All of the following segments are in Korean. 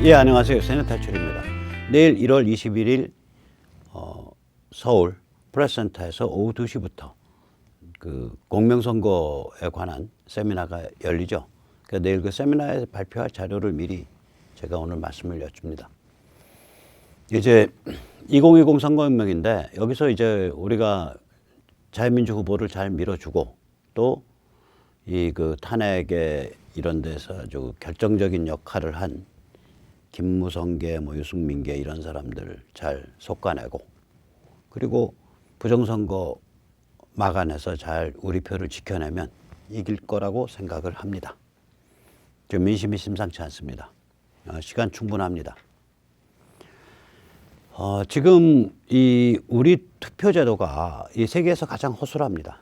예, 안녕하세요. 세뇌탈출입니다. 내일 1월 21일 서울 프레스센터에서 오후 2시부터 그 공명선거에 관한 세미나가 열리죠. 그러니까 내일 그 세미나에 발표할 자료를 미리 제가 오늘 말씀을 여쭙니다. 이제 2020 선거혁명인데 여기서 이제 우리가 자유민주 후보를 잘 밀어주고 또 이 그 탄핵에 이런 데서 아주 결정적인 역할을 한 김무성계, 뭐 유승민계 이런 사람들 잘 솎아내고 그리고 부정선거 막아내서 잘 우리 표를 지켜내면 이길 거라고 생각을 합니다. 지금 민심이 심상치 않습니다. 시간 충분합니다. 지금 이 우리 투표제도가 이 세계에서 가장 허술합니다.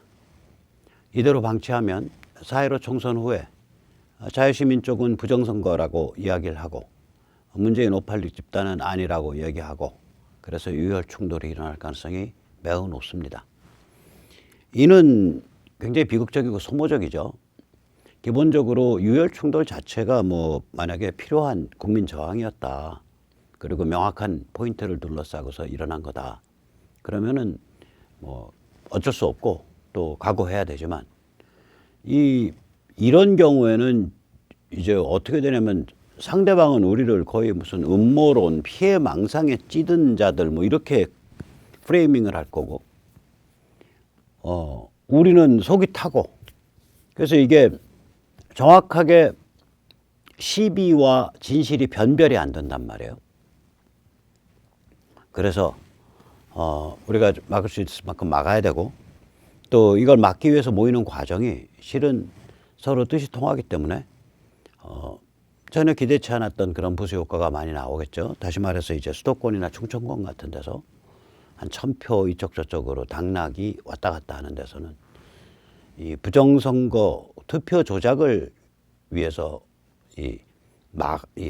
이대로 방치하면 4.15 총선 후에 자유시민 쪽은 부정선거라고 이야기를 하고 문재인 586 집단은 아니라고 얘기하고 그래서 유혈 충돌이 일어날 가능성이 매우 높습니다. 이는 굉장히 비극적이고 소모적이죠. 기본적으로 유혈 충돌 자체가 뭐 만약에 필요한 국민 저항이었다. 그리고 명확한 포인트를 둘러싸고서 일어난 거다. 그러면은 뭐 어쩔 수 없고 또 각오해야 되지만 이런 경우에는 이제 어떻게 되냐면 상대방은 우리를 거의 무슨 음모론, 피해 망상에 찌든 자들 뭐 이렇게 프레이밍을 할 거고, 우리는 속이 타고, 그래서 이게 정확하게 시비와 진실이 변별이 안 된단 말이에요. 그래서 우리가 막을 수 있을 만큼 막아야 되고, 또 이걸 막기 위해서 모이는 과정이 실은 서로 뜻이 통하기 때문에 전혀 기대치 않았던 그런 부수 효과가 많이 나오겠죠. 다시 말해서 이제 수도권이나 충청권 같은 데서 한 1000표 이쪽 저쪽으로 당락이 왔다 갔다 하는 데서는 이 부정선거 투표 조작을 위해서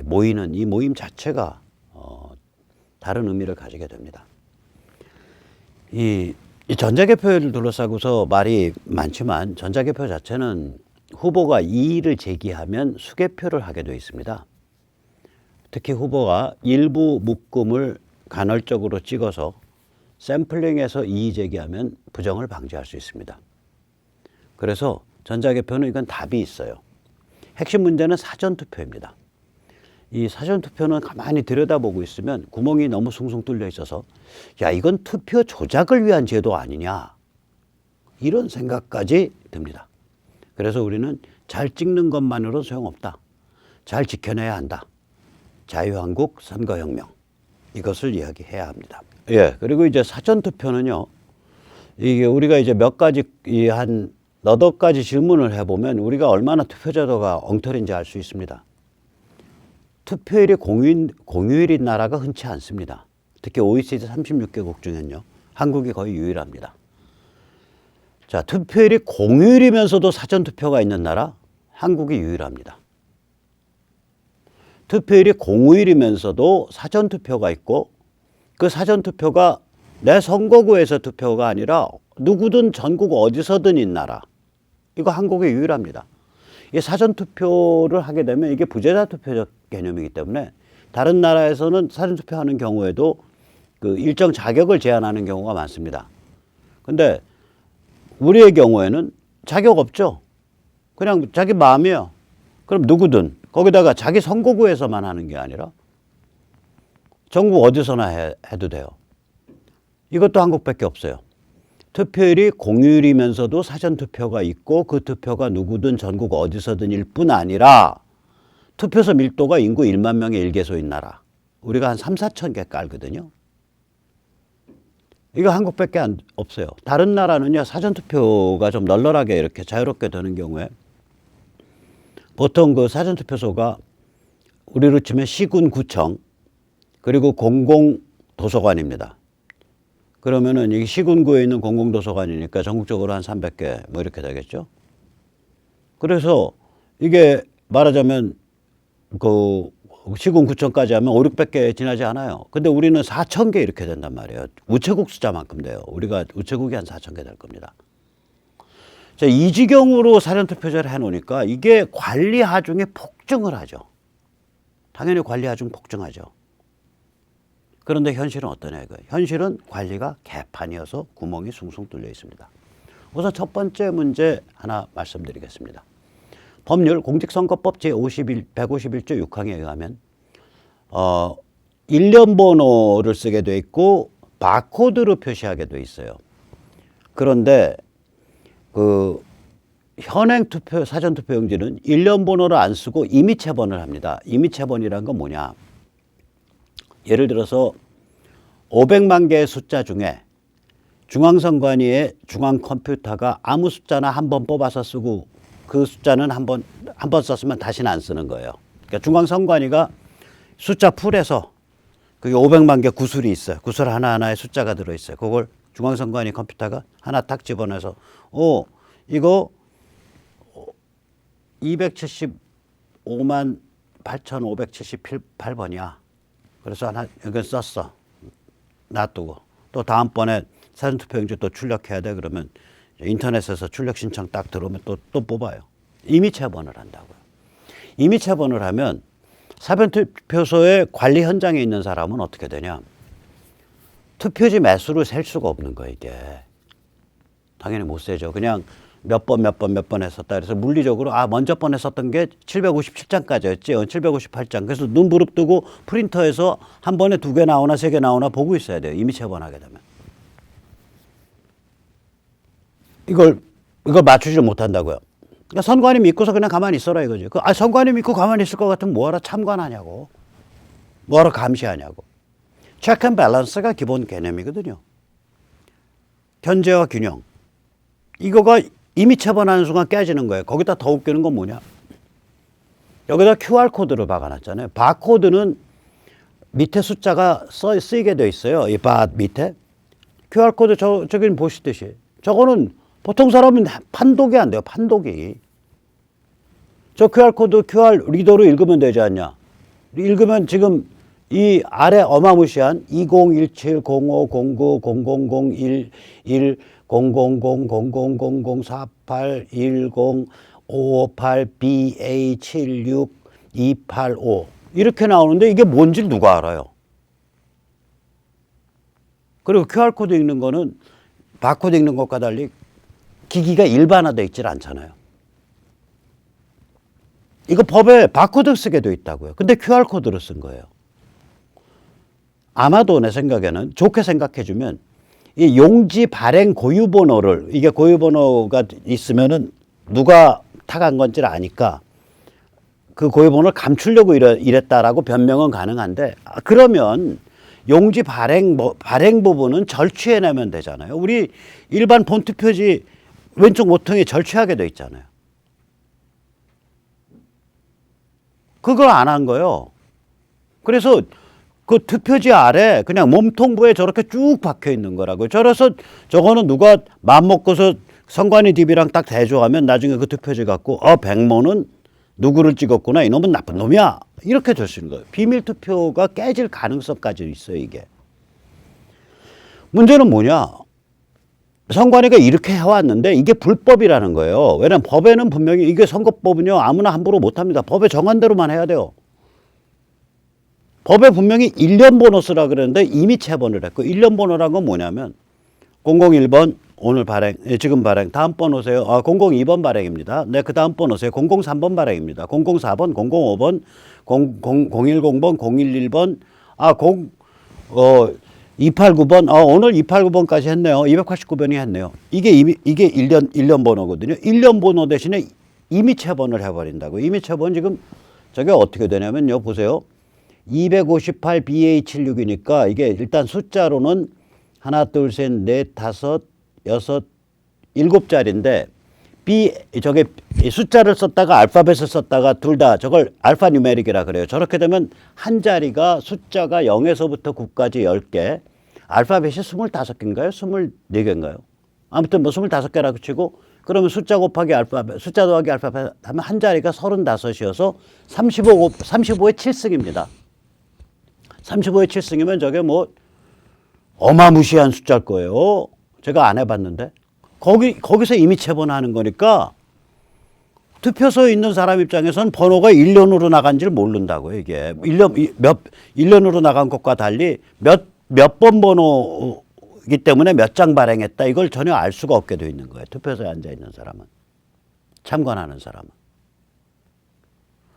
모이는 이 모임 자체가 다른 의미를 가지게 됩니다. 이 전자개표를 둘러싸고서 말이 많지만 전자개표 자체는 후보가 이의를 제기하면 수개표를 하게 되어 있습니다. 특히 후보가 일부 묶음을 간헐적으로 찍어서 샘플링해서 이의 제기하면 부정을 방지할 수 있습니다. 그래서 전자개표는 이건 답이 있어요. 핵심 문제는 사전투표입니다. 이 사전투표는 가만히 들여다보고 있으면 구멍이 너무 숭숭 뚫려 있어서 야, 이건 투표 조작을 위한 제도 아니냐 이런 생각까지 듭니다. 그래서 우리는 잘 찍는 것만으로 소용없다. 잘 지켜내야 한다. 자유한국 선거혁명 이것을 이야기해야 합니다. 예, 그리고 이제 사전투표는요. 이게 우리가 이제 몇 가지 한 너덟 가지 질문을 해보면 우리가 얼마나 투표제도가 엉터리인지 알 수 있습니다. 투표율이 공휴일인 나라가 흔치 않습니다. 특히 OECD 36개국 중에는요. 한국이 거의 유일합니다. 자, 투표율이 공휴일이면서도 사전투표가 있는 나라 한국이 유일합니다. 투표율이 공휴일이면서도 사전투표가 있고 그 사전투표가 내 선거구에서 투표가 아니라 누구든 전국 어디서든 있는 나라 이거 한국이 유일합니다. 이 사전투표를 하게 되면 이게 부재자 투표적 개념이기 때문에 다른 나라에서는 사전투표하는 경우에도 그 일정 자격을 제한하는 경우가 많습니다. 근데 우리의 경우에는 자격 없죠. 그냥 자기 마음이에요. 그럼 누구든 거기다가 자기 선거구에서만 하는 게 아니라 전국 어디서나 해도 돼요. 이것도 한국밖에 없어요. 투표율이 공휴일이면서도 사전투표가 있고 그 투표가 누구든 전국 어디서든일 뿐 아니라 투표소 밀도가 인구 1만 명의 1개소인 나라. 우리가 한 3, 4천 개 깔거든요. 이거 한국밖에 없어요. 다른 나라는요, 사전투표가 좀 널널하게 이렇게 자유롭게 되는 경우에 보통 그 사전투표소가 우리로 치면 시군 구청 그리고 공공도서관입니다. 그러면은 이 시군구에 있는 공공도서관이니까 전국적으로 한 300개 뭐 이렇게 되겠죠. 그래서 이게 말하자면 그 시군구청까지 하면 5, 600개 지나지 않아요. 근데 우리는 4,000개 이렇게 된단 말이에요. 우체국 숫자만큼 돼요. 우리가 우체국이 한 4,000개 될 겁니다. 자, 이 지경으로 사전투표제를 해놓으니까 이게 관리 하중에 폭증을 하죠. 당연히 관리 아주 폭증하죠. 그런데 현실은 어떠냐 이거예요. 현실은 관리가 개판이어서 구멍이 숭숭 뚫려 있습니다. 우선 첫 번째 문제 하나 말씀드리겠습니다. 법률 공직선거법 제151조 6항에 의하면 1년 번호를 쓰게 돼 있고 바코드로 표시하게 돼 있어요. 그런데 그 현행 투표 사전 투표용지는 1년 번호를 안 쓰고 임의체번을 합니다. 임의체번이란 건 뭐냐? 예를 들어서 500만 개의 숫자 중에 중앙선관위의 중앙 컴퓨터가 아무 숫자나 한 번 뽑아서 쓰고 그 숫자는 한 번 썼으면 다시는 안 쓰는 거예요. 그러니까 중앙선관위가 숫자 풀에서 그게 500만 개 구슬이 있어요. 구슬 하나하나에 숫자가 들어있어요. 그걸 중앙선관위 컴퓨터가 하나 딱 집어넣어서 이거 275만 8,578번이야. 그래서 하나 여기 썼어. 놔두고 또 다음번에 사전투표용지 또 출력해야 돼. 그러면 인터넷에서 출력 신청 딱 들어오면 또 뽑아요. 임의체번을 한다고요. 임의체번을 하면 사전투표소의 관리 현장에 있는 사람은 어떻게 되냐? 투표지 매수를 셀 수가 없는 거예요, 이게. 당연히 못 세죠. 그냥 몇 번 했었다. 그래서 물리적으로 먼저 번에 썼던 게 757장까지였지. 758장. 그래서 눈 부릅뜨고 프린터에서 한 번에 2개 나오나 3개 나오나 보고 있어야 돼요. 임의체번하게 되면. 이걸 맞추지 못한다고요. 그러니까 선관위 믿고서 그냥 가만히 있어라 이거지. 선관위 믿고 가만히 있을 것 같으면 뭐하러 참관하냐고. 뭐하러 감시하냐고. 체크 앤 밸런스가 기본 개념이거든요. 견제와 균형. 이거가 임의체번하는 순간 깨지는 거예요. 거기다 더 웃기는 건 뭐냐. 여기다 QR코드를 박아놨잖아요. 바코드는 밑에 숫자가 쓰이게 돼 있어요. 이 바 밑에. QR코드 저기는 보시듯이. 저거는 보통 사람은 판독이 안 돼요. 판독이. 저 QR코드 QR 리더로 읽으면 되지 않냐. 읽으면 지금 이 아래 어마무시한 201705090001 00000481058BA76285 이렇게 나오는데 이게 뭔지 누가 알아요? 그리고 QR코드 읽는 거는 바코드 읽는 것과 달리 기기가 일반화되어 있질 않잖아요. 이거 법에 바코드 쓰게 돼 있다고요. 근데 QR코드로 쓴 거예요. 아마도 내 생각에는 좋게 생각해주면 이 용지 발행 고유번호를 이게 고유번호가 있으면은 누가 타간 건지를 아니까 그 고유번호를 감추려고 이랬다라고 변명은 가능한데 그러면 용지 발행 부분은 절취해내면 되잖아요. 우리 일반 본투표지 왼쪽 모퉁이에 절취하게 돼 있잖아요. 그걸 안 한 거예요. 그래서 그 투표지 아래 그냥 몸통부에 저렇게 쭉 박혀 있는 거라고요. 저거는 누가 맘먹고서 선관위 DB랑 딱 대조하면 나중에 그 투표지 갖고 100모는 누구를 찍었구나. 이놈은 나쁜 놈이야. 이렇게 될 수 있는 거예요. 비밀 투표가 깨질 가능성까지 있어요, 이게. 문제는 뭐냐? 선관위가 이렇게 해왔는데 이게 불법이라는 거예요. 왜냐하면 법에는 분명히 이게 선거법은요 아무나 함부로 못합니다. 법에 정한 대로만 해야 돼요. 법에 분명히 1년 번호 쓰라 그랬는데 이미 체번을 했고 1년 번호란 건 뭐냐면 001번 오늘 발행, 지금 발행, 다음 번 오세요. 002번 발행입니다. 네, 그 다음 번 오세요. 003번 발행입니다. 004번, 005번, 010번, 011번, 289번, 오늘 289번까지 했네요. 289번이 했네요. 이게 1년 번호거든요. 1년 번호 대신에 이미 체번을 해버린다고. 이미 체번 지금 저게 어떻게 되냐면요. 보세요. 258BA76이니까 이게 일단 숫자로는 하나, 둘, 셋, 넷, 다섯, 여섯, 7자리인데 저게 숫자를 썼다가 알파벳을 썼다가 둘 다 저걸 알파 뉴메릭이라 그래요. 저렇게 되면 한 자리가 숫자가 0에서부터 9까지 10개, 알파벳이 25개인가요? 24개인가요? 아무튼 뭐 25개라고 치고 그러면 숫자 곱하기 알파벳, 숫자 더하기 알파벳 하면 한 자리가 35이어서 35의 7승입니다. 35의 7승이면 저게 뭐 어마무시한 숫자일 거예요. 제가 안 해봤는데. 거기서 이미 체번하는 거니까 투표소에 있는 사람 입장에서는 번호가 1년으로 나간지를 모른다고요, 이게. 1년으로 나간 것과 달리 몇 번 번호이기 때문에 몇 장 발행했다. 이걸 전혀 알 수가 없게 돼 있는 거예요. 투표소에 앉아 있는 사람은. 참관하는 사람은.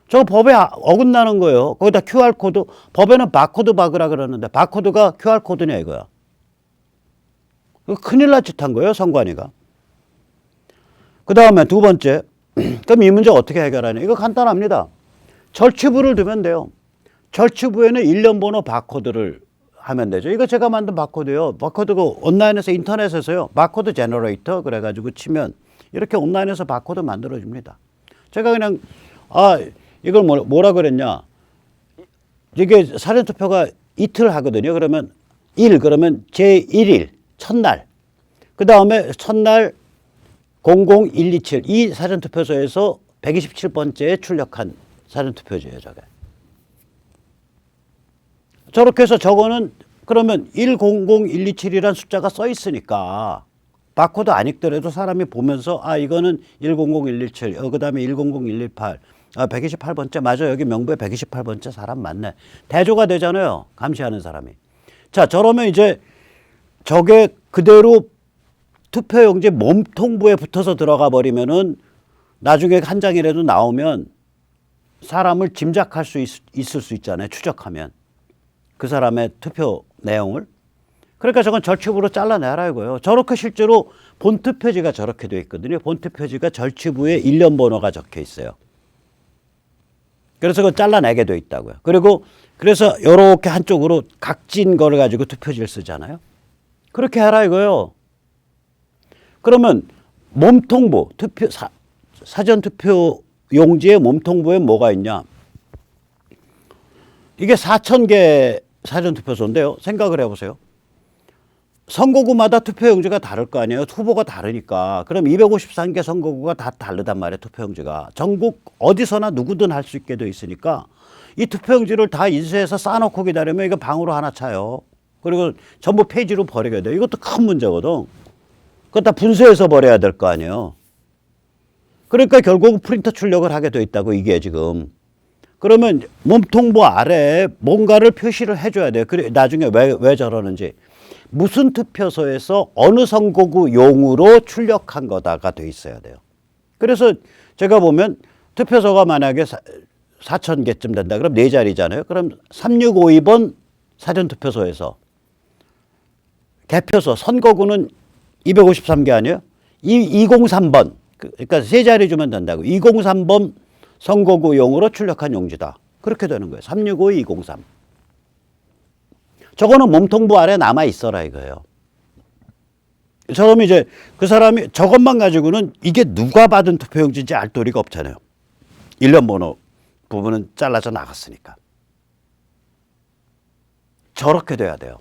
저 법에 어긋나는 거예요. 거기다 QR코드, 법에는 바코드 박으라 그러는데 바코드가 QR코드냐 이거야. 큰일 날 짓 한 거예요, 선관위가. 그 다음에 두 번째. 그럼 이 문제 어떻게 해결하냐? 이거 간단합니다. 절취부를 두면 돼요. 절취부에는 1년 번호 바코드를 하면 되죠. 이거 제가 만든 바코드요. 바코드가 온라인에서 인터넷에서요. 바코드 제너레이터 그래가지고 치면 이렇게 온라인에서 바코드 만들어줍니다. 제가 그냥 이걸 뭐라 그랬냐? 이게 사전투표가 이틀 하거든요. 그러면 그러면 제1일 첫날. 그 다음에 첫날 00127 이 사전투표소에서 127번째에 출력한 사전투표지예요, 저게. 저렇게 해서 저거는 그러면 100127이라는 숫자가 써 있으니까 바코드 안 읽더라도 사람이 보면서 이거는 100117, 그 다음에 100118, 128번째 맞아. 여기 명부에 128번째 사람 맞네. 대조가 되잖아요. 감시하는 사람이. 자, 저러면 이제 저게 그대로 투표용지 몸통부에 붙어서 들어가 버리면은 나중에 한 장이라도 나오면 사람을 짐작할 수 있을 수 있잖아요. 추적하면. 그 사람의 투표 내용을. 그러니까 저건 절취부로 잘라내라 이거예요. 저렇게 실제로 본투표지가 저렇게 되어 있거든요. 본투표지가 절취부에 1년 번호가 적혀 있어요. 그래서 그걸 잘라내게 되어 있다고요. 그래서 이렇게 한쪽으로 각진 거를 가지고 투표지를 쓰잖아요. 그렇게 해라 이거예요. 그러면 몸통부, 사전투표 용지의 몸통부에 뭐가 있냐? 이게 4,000개 사전투표소인데요. 생각을 해보세요. 선거구마다 투표용지가 다를 거 아니에요. 후보가 다르니까. 그럼 253개 선거구가 다 다르단 말이에요. 투표용지가. 전국 어디서나 누구든 할 수 있게 돼 있으니까 이 투표용지를 다 인쇄해서 쌓아놓고 기다리면 이거 방으로 하나 차요. 그리고 전부 폐지로 버리게 돼요. 이것도 큰 문제거든. 그거 다 분쇄해서 버려야 될 거 아니에요. 그러니까 결국 프린터 출력을 하게 돼 있다고 이게 지금. 그러면 몸통부 아래에 뭔가를 표시를 해줘야 돼요. 그래 나중에 왜 저러는지. 무슨 투표소에서 어느 선거구용으로 출력한 거다가 돼 있어야 돼요. 그래서 제가 보면 투표소가 만약에 4,000개쯤 된다. 그럼 4자리잖아요. 그럼 3652번 사전투표소에서 개표소 선거구는 253개 아니에요? 203번. 그러니까 3자리 주면 된다고. 203번 선거구용으로 출력한 용지다. 그렇게 되는 거예요. 365, 203. 저거는 몸통부 아래 남아 있어라 이거예요. 저러면 이제 그 사람이 저것만 가지고는 이게 누가 받은 투표용지인지 알 도리가 없잖아요. 1년 번호 부분은 잘라져 나갔으니까. 저렇게 돼야 돼요.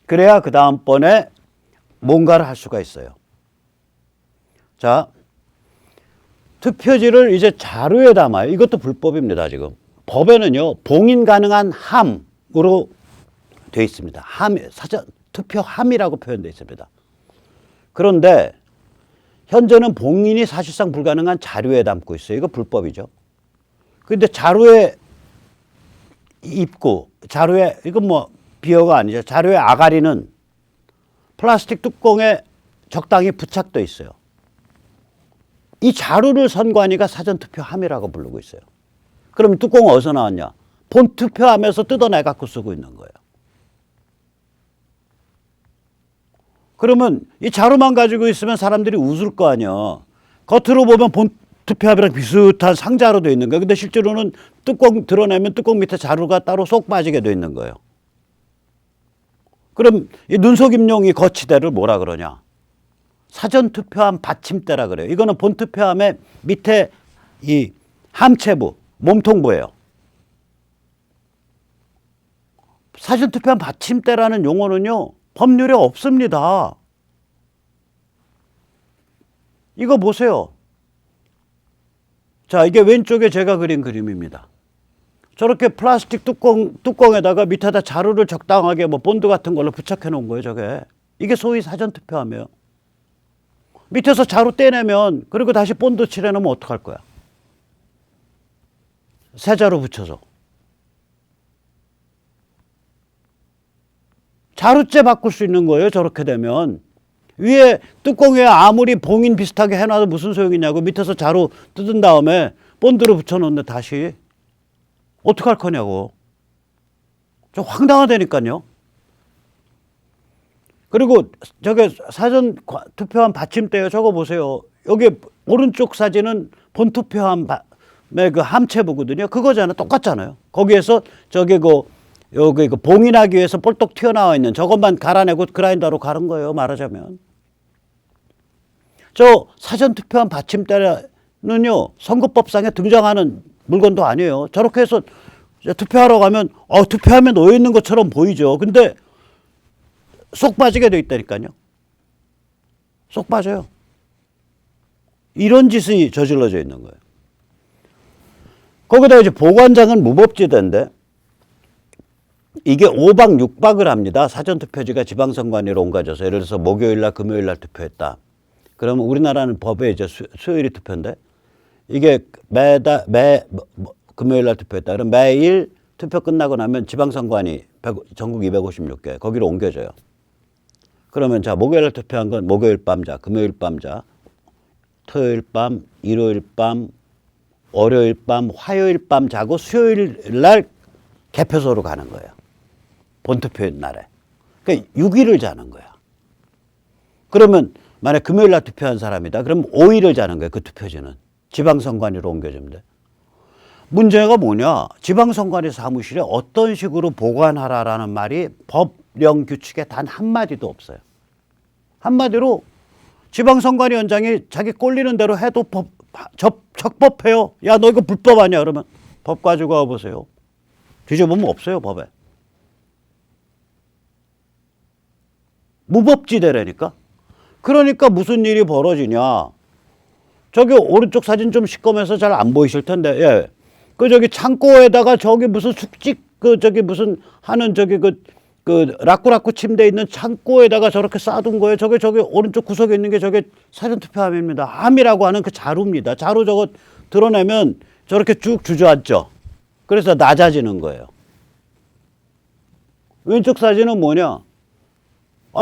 그래야 그 다음번에 뭔가를 할 수가 있어요. 자, 투표지를 이제 자료에 담아요. 이것도 불법입니다, 지금. 법에는요, 봉인 가능한 함으로 되어 있습니다. 투표함이라고 표현되어 있습니다. 그런데 현재는 봉인이 사실상 불가능한 자료에 담고 있어요. 이거 불법이죠. 근데 자료에 입고, 이건 뭐 비어가 아니죠. 자료의 아가리는 플라스틱 뚜껑에 적당히 부착되어 있어요. 이 자료를 선관위가 사전투표함이라고 부르고 있어요. 그럼 뚜껑은 어디서 나왔냐? 본투표함에서 뜯어내 갖고 쓰고 있는 거예요. 그러면 이 자료만 가지고 있으면 사람들이 웃을 거 아니야. 겉으로 보면 본투표함이랑 비슷한 상자로 되어 있는 거예요. 근데 실제로는 뚜껑 드러내면 뚜껑 밑에 자료가 따로 쏙 빠지게 되어 있는 거예요. 그럼 이 눈속임용 거치대를 뭐라 그러냐? 사전투표함 받침대라 그래요. 이거는 본투표함의 밑에 이 함체부, 몸통부예요. 사전투표함 받침대라는 용어는요, 법률에 없습니다. 이거 보세요. 자, 이게 왼쪽에 제가 그린 그림입니다. 저렇게 플라스틱 뚜껑에다가 밑에다 자루를 적당하게 뭐 본드 같은 걸로 부착해 놓은 거예요, 저게. 이게 소위 사전투표함이에요. 밑에서 자루 떼내면, 그리고 다시 본드 칠해 놓으면 어떡할 거야? 세자로 붙여서. 자루째 바꿀 수 있는 거예요. 저렇게 되면. 위에 뚜껑 위에 아무리 봉인 비슷하게 해놔도 무슨 소용이냐고. 밑에서 자루 뜯은 다음에 본드로 붙여놓는데 다시 어떡할 거냐고. 좀 황당하다니까요. 그리고 저게 사전 투표함 받침대요. 저거 보세요. 여기 오른쪽 사진은 본투표함의 그 함체부거든요. 그거잖아요. 똑같잖아요. 거기에서 저기 여기 봉인하기 위해서 볼떡 튀어나와 있는 저것만 갈아내고 그라인더로 가른 거예요. 말하자면. 저 사전 투표함 받침대는요. 선거법상에 등장하는 물건도 아니에요. 저렇게 해서 투표하러 가면 투표함에 놓여 있는 것처럼 보이죠. 근데 쏙 빠지게 돼 있다니까요. 쏙 빠져요. 이런 짓이 저질러져 있는 거예요. 거기다 이제 보관장은 무법지대인데 이게 5박 6박을 합니다. 사전투표지가 지방선관위로 옮겨져서 예를 들어서 목요일날 금요일날 투표했다. 그러면 우리나라는 법에 이제 수요일이 투표인데 이게 금요일날 투표했다. 그럼 매일 투표 끝나고 나면 지방선관위 전국 256개 거기로 옮겨져요. 그러면 자 목요일날 투표한 건 목요일 밤자, 금요일 밤자, 토요일 밤, 일요일 밤, 월요일 밤, 화요일 밤 자고 수요일 날 개표소로 가는 거예요. 본투표 날에. 그러니까 6일을 자는 거야. 그러면 만약 금요일 날 투표한 사람이다. 그럼 5일을 자는 거예요. 그 투표지는. 지방선관위로 옮겨주면 돼. 문제가 뭐냐. 지방선관위 사무실에 어떤 식으로 보관하라라는 말이 법령 규칙에 단 한마디도 없어요. 한마디로 지방선관위원장이 자기 꼴리는 대로 해도 적법해요. 야, 너 이거 불법 아니야? 그러면 법 가지고 와보세요. 뒤져보면 없어요, 법에. 무법지대라니까. 그러니까 무슨 일이 벌어지냐. 저기 오른쪽 사진 좀 시꺼매서 잘 안 보이실 텐데, 예. 그 저기 창고에다가 저기 무슨 숙직 저기 무슨 하는 저기 라꾸라꾸 침대 있는 창고에다가 저렇게 쌓아둔 거예요. 저기 오른쪽 구석에 있는 게 저게 사전투표함입니다. 함이라고 하는 그 자루입니다. 자루 저거 드러내면 저렇게 쭉 주저앉죠. 그래서 낮아지는 거예요. 왼쪽 사진은 뭐냐?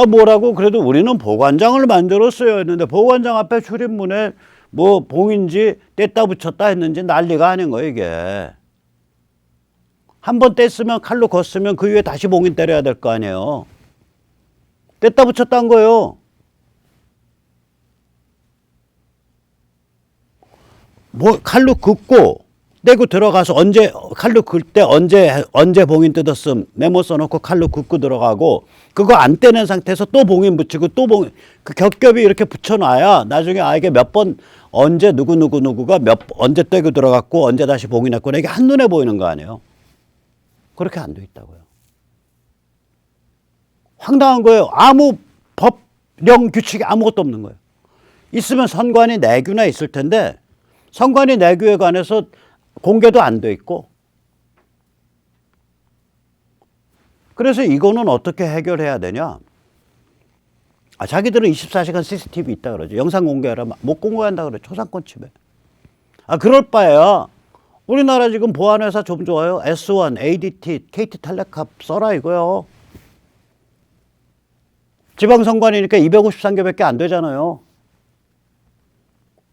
뭐라고? 그래도 우리는 보관장을 만들었어요 했는데 보관장 앞에 출입문에 뭐 봉인지 뗐다 붙였다 했는지 난리가 아닌 거예요, 이게. 한 번 뗐으면 칼로 걷으면 그 위에 다시 봉인 때려야 될 거 아니에요. 뗐다 붙였다 한 거예요. 뭐 칼로 긋고 떼고 들어가서 칼로 긁을 때 언제 봉인 뜯었음 메모 써놓고 칼로 긋고 들어가고 그거 안 떼는 상태에서 또 봉인 붙이고 또 봉인 그 겹겹이 이렇게 붙여놔야 나중에 이게 몇 번 언제 누구가 언제 떼고 들어갔고 언제 다시 봉인했구나 이게 한눈에 보이는 거 아니에요. 그렇게 안 돼 있다고요. 황당한 거예요. 아무 법령 규칙이 아무것도 없는 거예요. 있으면 선관위 내규나 있을 텐데 선관위 내규에 관해서 공개도 안 돼 있고. 그래서 이거는 어떻게 해결해야 되냐. 자기들은 24시간 CCTV 있다 그러죠. 영상 공개하라. 못 공개한다 그래. 초상권 침해. 그럴 바에야 우리나라 지금 보안회사 좀 좋아요. S1, ADT, KT텔레캅 써라 이거요. 지방선관위니까 253개밖에 안 되잖아요.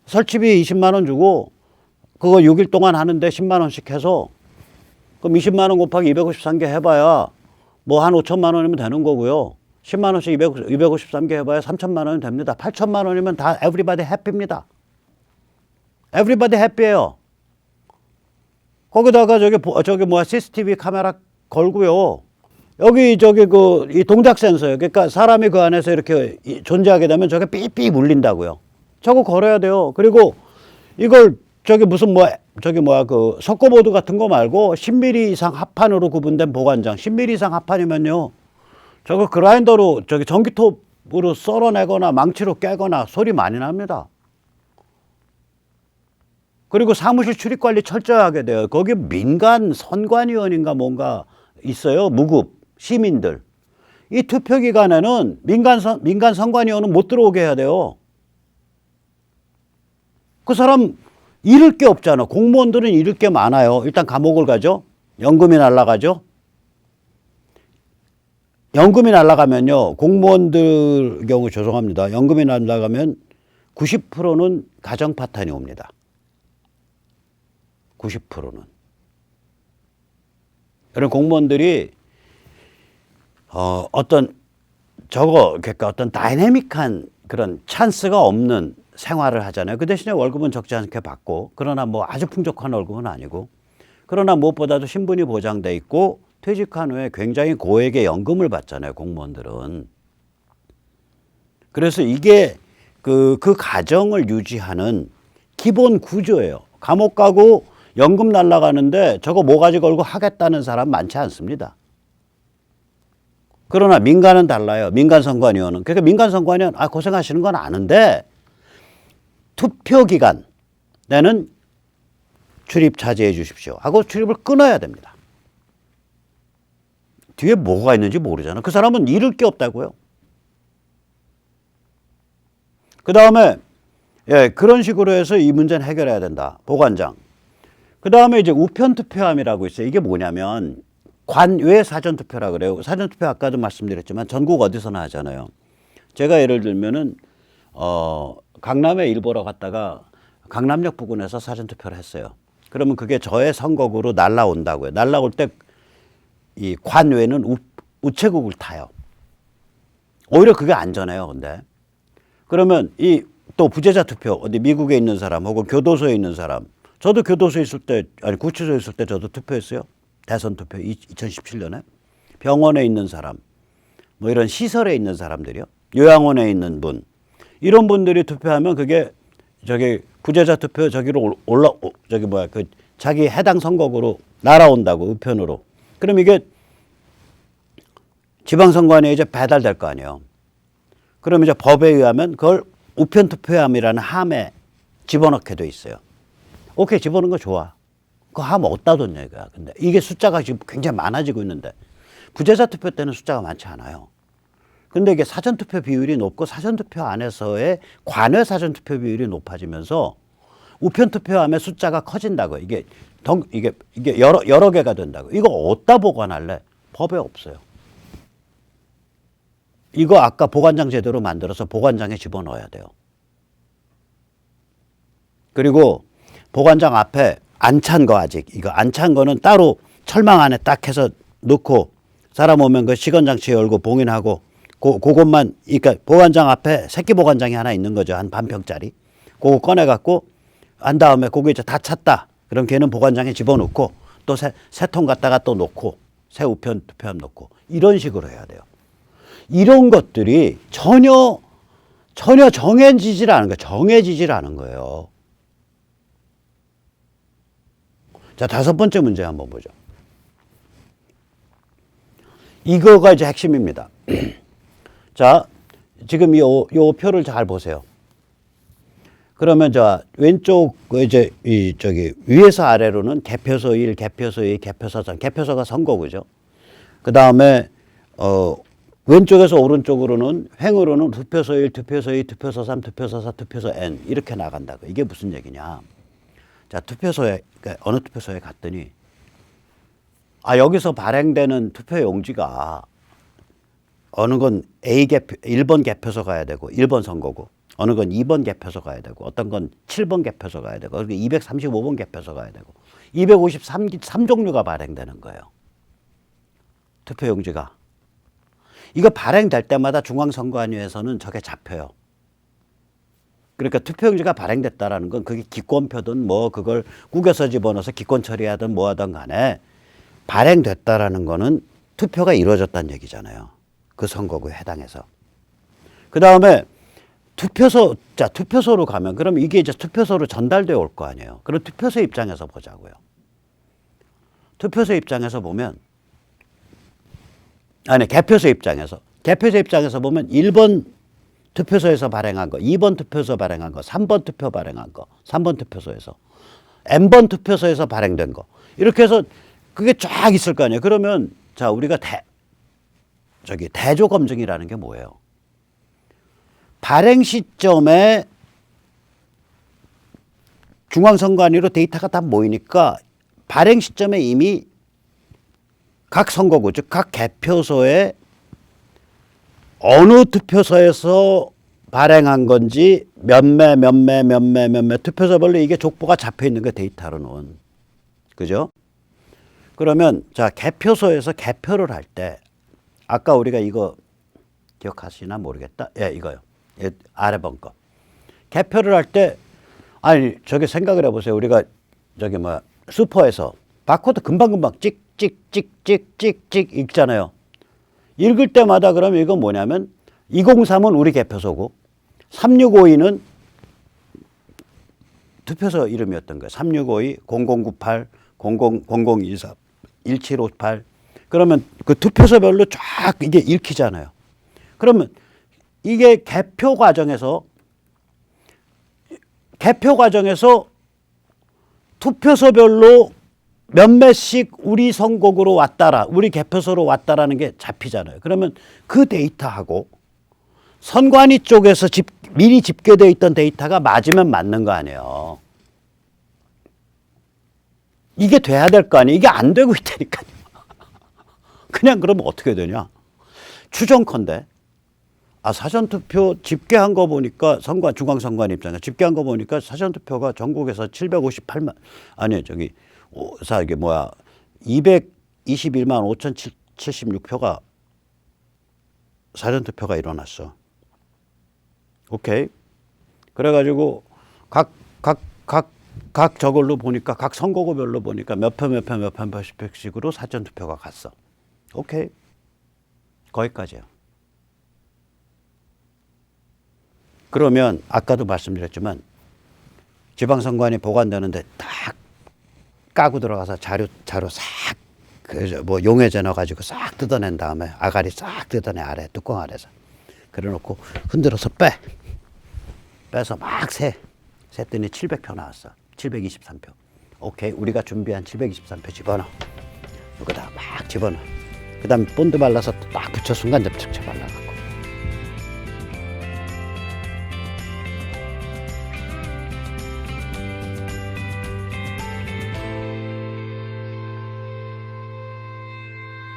설치비 20만 원 주고 그거 6일 동안 하는데 10만 원씩 해서 그럼 20만 원 곱하기 253개 해봐야 뭐 한 5천만 원이면 되는 거고요. 10만 원씩 253개 해봐야 3천만 원이 됩니다. 8천만 원이면 다 everybody happy입니다. everybody happy예요. 거기다가 저기 CCTV 카메라 걸고요. 여기 이 동작 센서요. 그러니까 사람이 그 안에서 이렇게 존재하게 되면 저게 삐삐 물린다고요. 저거 걸어야 돼요. 그리고 이걸 그 석고보드 같은 거 말고 10mm 이상 합판으로 구분된 보관장. 10mm 이상 합판이면요. 저거 그라인더로 전기톱으로 썰어내거나 망치로 깨거나 소리 많이 납니다. 그리고 사무실 출입 관리 철저히 하게 돼요. 거기 민간 선관위원인가 뭔가 있어요. 무급 시민들. 이 투표 기간에는 민간 선관위원은 못 들어오게 해야 돼요. 그 사람 잃을 게 없잖아. 공무원들은 잃을 게 많아요. 일단 감옥을 가죠. 연금이 날아가죠. 연금이 날아가면요. 공무원들 경우 죄송합니다. 연금이 날아가면 90%는 가정 파탄이 옵니다. 90%는. 이런 공무원들이 그러니까 어떤 다이내믹한 그런 찬스가 없는 생활을 하잖아요. 그 대신에 월급은 적지 않게 받고, 그러나 뭐 아주 풍족한 월급은 아니고, 그러나 무엇보다도 신분이 보장돼 있고 퇴직한 후에 굉장히 고액의 연금을 받잖아요. 공무원들은. 그래서 이게 그 가정을 유지하는 기본 구조예요. 감옥 가고 연금 날아가는데 저거 모가지 걸고 하겠다는 사람 많지 않습니다. 그러나 민간은 달라요. 민간선관위원은. 그러니까 민간선관위원 고생하시는 건 아는데 투표 기간 내는 출입 자제해 주십시오 하고 출입을 끊어야 됩니다. 뒤에 뭐가 있는지 모르잖아. 그 사람은 잃을 게 없다고요. 그 다음에 그런 식으로 해서 이 문제는 해결해야 된다. 보관장. 그 다음에 이제 우편투표함이라고 있어요. 이게 뭐냐면 관외 사전투표라 그래요. 사전투표 아까도 말씀드렸지만 전국 어디서나 하잖아요. 제가 예를 들면은 강남에 일 보러 갔다가 강남역 부근에서 사전투표를 했어요. 그러면 그게 저의 선거구로 날라온다고요. 날라올 때 이 관외는 우체국을 타요. 오히려 그게 안전해요. 근데 그러면 이 또 부재자 투표 어디 미국에 있는 사람 혹은 교도소에 있는 사람, 저도 교도소에 있을 때 구치소에 있을 때 저도 투표했어요. 대선 투표 2017년에 병원에 있는 사람, 뭐 이런 시설에 있는 사람들이요. 요양원에 있는 분, 이런 분들이 투표하면 그게 부재자 투표 자기 해당 선거구로 날아온다고 우편으로. 그럼 이게 지방선관위에 이제 배달될 거 아니에요. 그럼 이제 법에 의하면 그걸 우편투표함이라는 함에 집어넣게 돼 있어요. 오케이, 집어넣은 거 좋아. 그 함 어디다 뒀냐 이거야. 근데 이게 숫자가 지금 굉장히 많아지고 있는데 부재자 투표 때는 숫자가 많지 않아요. 근데 이게 사전투표 비율이 높고 사전투표 안에서의 관외 사전투표 비율이 높아지면서 우편투표함의 숫자가 커진다고. 이게 여러 개가 된다고. 이거 어디다 보관할래? 법에 없어요. 이거 아까 보관장 제대로 만들어서 보관장에 집어넣어야 돼요. 그리고 보관장 앞에 안 찬 거 아직 이거 안 찬 거는 따로 철망 안에 딱 해서 넣고 사람 오면 그 시건장치 열고 봉인하고 그것만, 그러니까 보관장 앞에 새끼 보관장이 하나 있는 거죠. 한 반평짜리. 그거 꺼내갖고 한 다음에 그거 이제 다 찼다. 그럼 걔는 보관장에 집어넣고 또 새 통 갖다가 또 놓고 새 우편 투표함 놓고 이런 식으로 해야 돼요. 이런 것들이 전혀 정해지질 않은 거예요. 정해지질 않은 거예요. 자, 5번째 문제 한번 보죠. 이거가 이제 핵심입니다. 자, 지금 요 표를 잘 보세요. 그러면 왼쪽 이제 위에서 아래로는 개표소 1, 개표소 2, 개표소 3, 개표소가 선거구죠. 그 다음에 왼쪽에서 오른쪽으로는 횡으로는 투표소 1, 투표소 2, 투표소 3, 투표소 4, 투표소 N 이렇게 나간다고. 이게 무슨 얘기냐? 자, 투표소에 어느 투표소에 갔더니 여기서 발행되는 투표 용지가 어느 건 1번 개표소 가야 되고 1번 선거구, 어느 건 2번 개표소 가야 되고 어떤 건 7번 개표소 가야 되고 235번 개표소 가야 되고 253종류가 발행되는 거예요. 투표 용지가. 이거 발행될 때마다 중앙선관위에서는 저게 잡혀요. 그러니까 투표용지가 발행됐다라는 건 그게 기권표든 뭐 그걸 구겨서 집어넣어서 기권 처리하든 뭐 하든 간에 발행됐다라는 거는 투표가 이루어졌다는 얘기잖아요. 그 선거구에 해당해서. 그 다음에 투표소로 가면 그럼 이게 이제 투표소로 전달되어 올 거 아니에요. 그럼 투표소 입장에서 보자고요. 투표소 입장에서 보면 개표소 입장에서 보면 1번 투표소에서 발행한 거, 2번 투표소 발행한 거, 3번 투표 발행한 거, 3번 투표소에서, N번 투표소에서 발행된 거. 이렇게 해서 그게 쫙 있을 거 아니에요. 그러면 자, 우리가 대조 검증이라는 게 뭐예요? 발행 시점에 중앙선관위로 데이터가 다 모이니까 발행 시점에 이미 각 선거구, 즉 각 개표소에 어느 투표소에서 발행한 건지 몇매 투표소별로 이게 족보가 잡혀 있는 거 데이터로는. 그죠? 그러면 자, 개표소에서 개표를 할 때 아까 우리가 이거 기억하시나 모르겠다. 예, 이거요. 예, 아래 번 거. 개표를 할 때 아니 저기 생각을 해보세요. 우리가 저기 뭐 슈퍼에서 바코드 금방금방 찍찍찍찍찍찍 읽잖아요. 읽을 때마다 그러면 이건 뭐냐면 203은 우리 개표소고 3652는 투표소 이름이었던 거예요. 3652, 0098, 0024, 1758. 그러면 그 투표소별로 쫙 이게 읽히잖아요. 그러면 이게 개표 과정에서 투표소별로 몇몇씩 우리 선곡으로 왔다라, 우리 개표소로 왔다라는 게 잡히잖아요. 그러면 그 데이터하고 선관위 쪽에서 미리 집계되어 있던 데이터가 맞으면 맞는 거 아니에요. 이게 돼야 될 거 아니에요. 이게 안 되고 있다니까요. 그냥 그러면 어떻게 되냐. 추정컨대 사전투표 집계한 거 보니까 중앙선관 입장에서 집계한 거 보니까 사전투표가 전국에서 758만 아니 저기 이게 뭐야 221만 5,076표가 사전투표가 일어났어. 오케이. 그래가지고 각 저걸로 보니까 각 선거구별로 보니까 몇 표씩으로 사전투표가 갔어. 오케이. 거기까지요. 그러면 아까도 말씀드렸지만 지방선관위 보관되는데 딱 까고 들어가서 자료 싹 뭐 용해제 넣어가지고 싹 뜯어낸 다음에 아가리 싹 뜯어내 아래 뚜껑 아래서 그래놓고 흔들어서 빼서 막 셌더니 700표 나왔어. 723표. 오케이. 우리가 준비한 723표 집어넣어. 여기다 막 집어넣어. 그 다음에 본드 발라서 딱 붙여 순간 접착제 발라가.